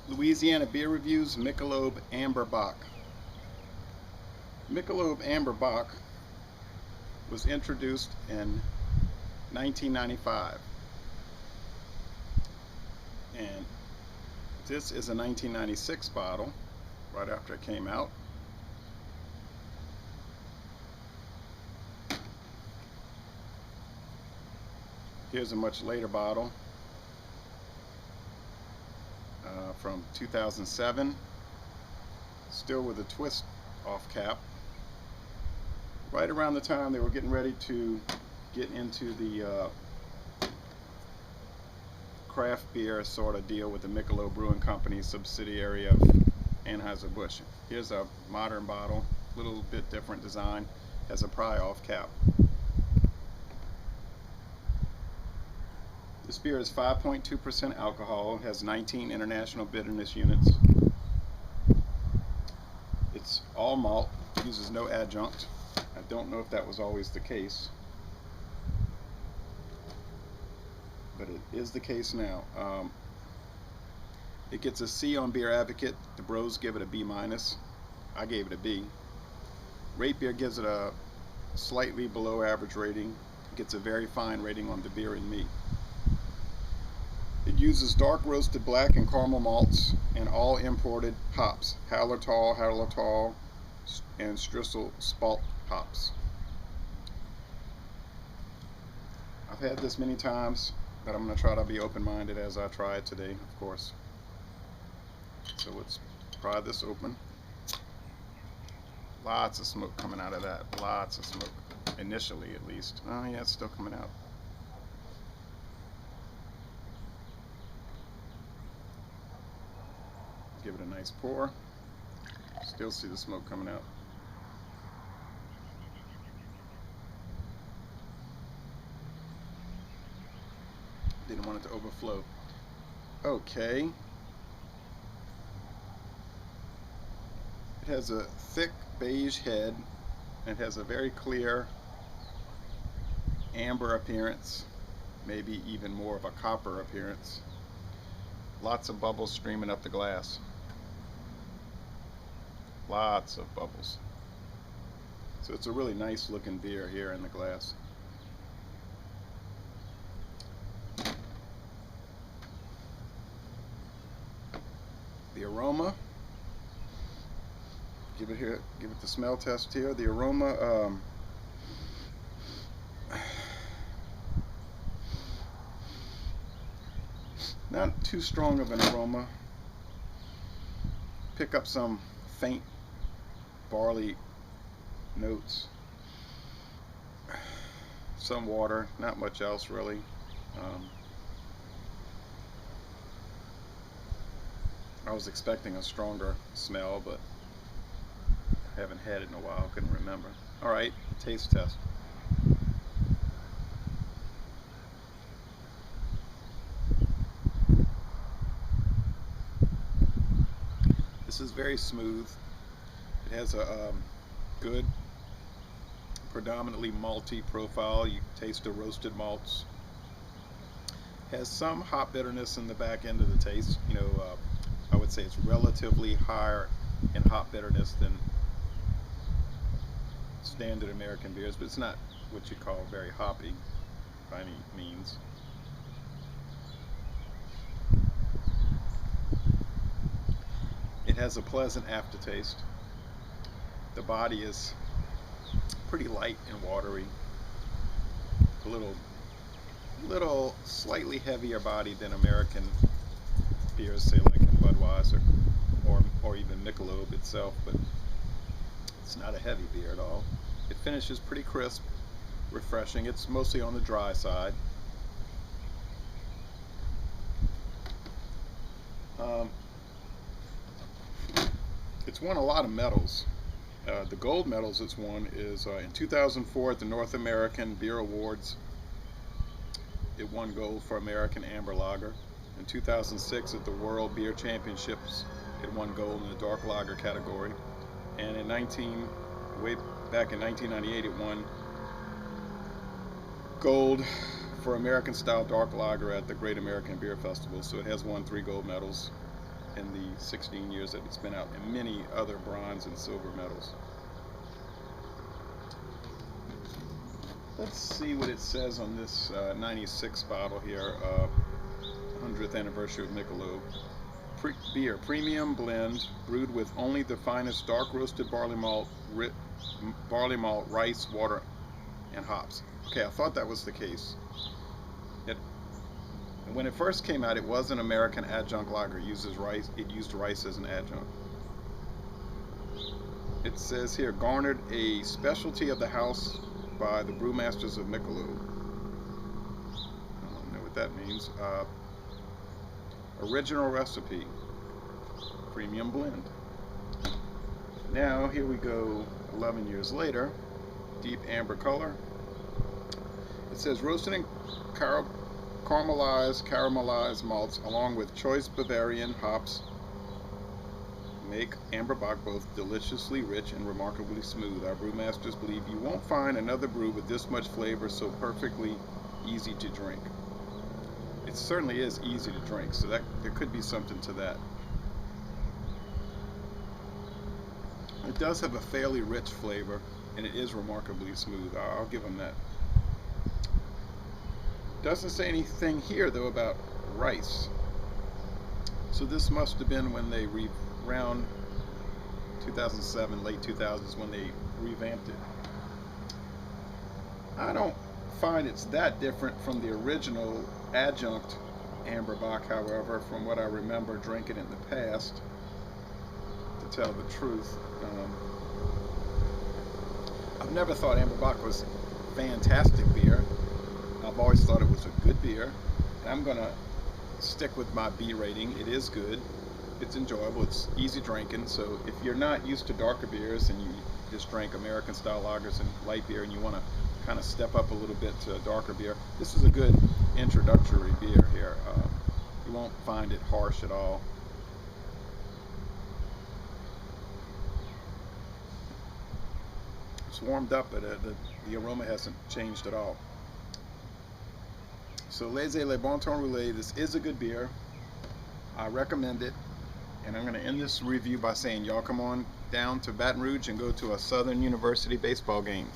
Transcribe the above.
Louisiana Beer Reviews Michelob AmberBock. Michelob AmberBock was introduced in 1995, and this is a 1996 bottle, right after it came out. Here's a much later bottle from 2007, still with a twist off cap. Right around the time they were getting ready to get into the craft beer sort of deal with the Michelob Brewing Company, subsidiary of Anheuser-Busch. Here's a modern bottle, a little bit different design, has a pry off cap. This beer is 5.2% alcohol, has 19 international bitterness units. It's all malt, uses no adjunct. I don't know if that was always the case, but it is the case now. It gets a C on Beer Advocate. The Bros give it a B-. I gave it a B. Rate Beer gives it a slightly below average rating. It gets a very fine rating on the Beer and Me. It uses dark roasted black and caramel malts and all imported hops, Hallertau, and Strisel Spalt hops. I've had this many times, but I'm going to try to be open-minded as I try it today, of course. So let's pry this open. Lots of smoke coming out of that. Lots of smoke, initially at least. Oh yeah, it's still coming out. Give it a nice pour. Still see the smoke coming out. Didn't want it to overflow. Okay. It has a thick beige head and has a very clear amber appearance, maybe even more of a copper appearance. Lots of bubbles streaming up the glass. Lots of bubbles. So it's a really nice looking beer here in the glass. The aroma, give it the smell test here. The aroma, not too strong of an aroma. Pick up some faint barley notes, some water, not much else really. I was expecting a stronger smell, but I haven't had it in a while, couldn't remember. Alright, taste test. This is very smooth. It has a good, predominantly malty profile. You taste the roasted malts. Has some hop bitterness in the back end of the taste. You know, I would say it's relatively higher in hop bitterness than standard American beers, but it's not what you call very hoppy by any means. It has a pleasant aftertaste. The body is pretty light and watery. A little slightly heavier body than American beers, say like in Budweiser or even Michelob itself, but it's not a heavy beer at all. It finishes pretty crisp, refreshing. It's mostly on the dry side. It's won a lot of medals. The gold medals it's won is in 2004 at the North American Beer Awards. It won gold for American Amber Lager. In 2006 at the World Beer Championships, it won gold in the dark lager category. And way back in 1998, it won gold for American style dark lager at the Great American Beer Festival. So it has won 3 gold medals. in the 16 years that it's been out, and many other bronze and silver medals. Let's see what it says on this 96 bottle here, 100th anniversary of Michelob. Beer, premium blend, brewed with only the finest dark roasted barley malt, rice, water, and hops. Okay, I thought that was the case. When it first came out, it was an American adjunct lager. It used rice as an adjunct. It says here, garnered a specialty of the house by the brewmasters of Michelob. I don't know what that means. Original recipe, premium blend. Now here we go, 11 years later, deep amber color. It says roasted and caramelized malts along with choice Bavarian hops make AmberBock both deliciously rich and remarkably smooth. Our brewmasters believe you won't find another brew with this much flavor, so perfectly easy to drink. It certainly is easy to drink, so that there could be something to that. It does have a fairly rich flavor, and it is remarkably smooth. I'll give them that. Doesn't say anything here though about rice. So this must have been when they around 2007, late 2000s, when they revamped it. I don't find it's that different from the original adjunct AmberBock, however, from what I remember drinking in the past, to tell the truth. I've never thought AmberBock was fantastic beer. I've always thought it was a good beer. And I'm gonna stick with my B rating. It is good. It's enjoyable. It's easy drinking. So if you're not used to darker beers and you just drink American style lagers and light beer, and you want to kind of step up a little bit to a darker beer, this is a good introductory beer here. You won't find it harsh at all. It's warmed up, but the aroma hasn't changed at all. So Laissez le bon temps rouler. This is a good beer. I recommend it. And I'm going to end this review by saying, y'all come on down to Baton Rouge and go to a Southern University baseball game.